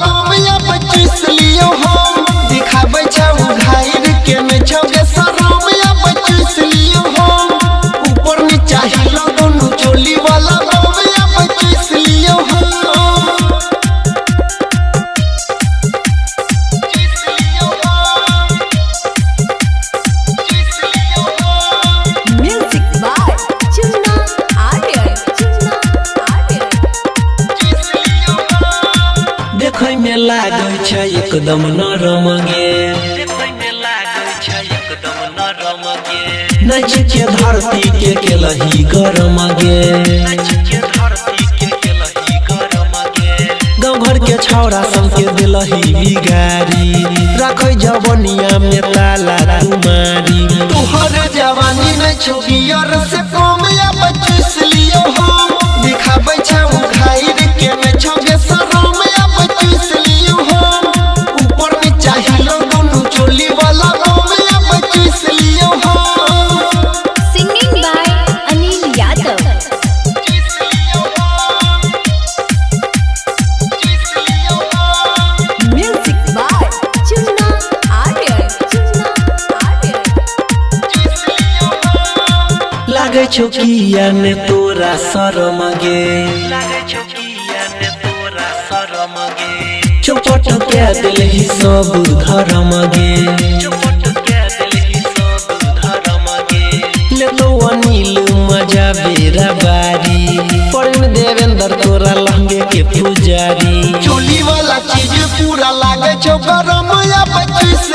बम या बचिस लियो हम दिखाबै छौ घायर के में छौ गे शरम या बचिस लियो हम ऊपर नीचा हिलो दोनों चोली वाला बम या बचिस लियो हम देखै में लागै छै एकदम नरम गे नाच के धरती के केलही गरम गे गाँव घर के छौरा सब के दिलही बिगारी रखै जवनिया में ताला तुम्हारी तोहर जवानी में छोगियर से कम या बचिस लियो हम दिखाबै छौ घायर के में छौ गे शरम या बचिस लियो हम ऊपर नीचा हिलो दोनों चोली वाला बम या बचिस लियो हम Singing by Anil Yadav. Music by Chunna Aryan. लागै छौ किया ने तोरा शरम गे चौपट के दिलही सब धर्म गे ले लो अनिल मजा बेरा बारी पढ़ देवेंद्र तोरा लहंगे के पुजारी चोली वाला चीज पूरा लागे छौ गरम या बचिस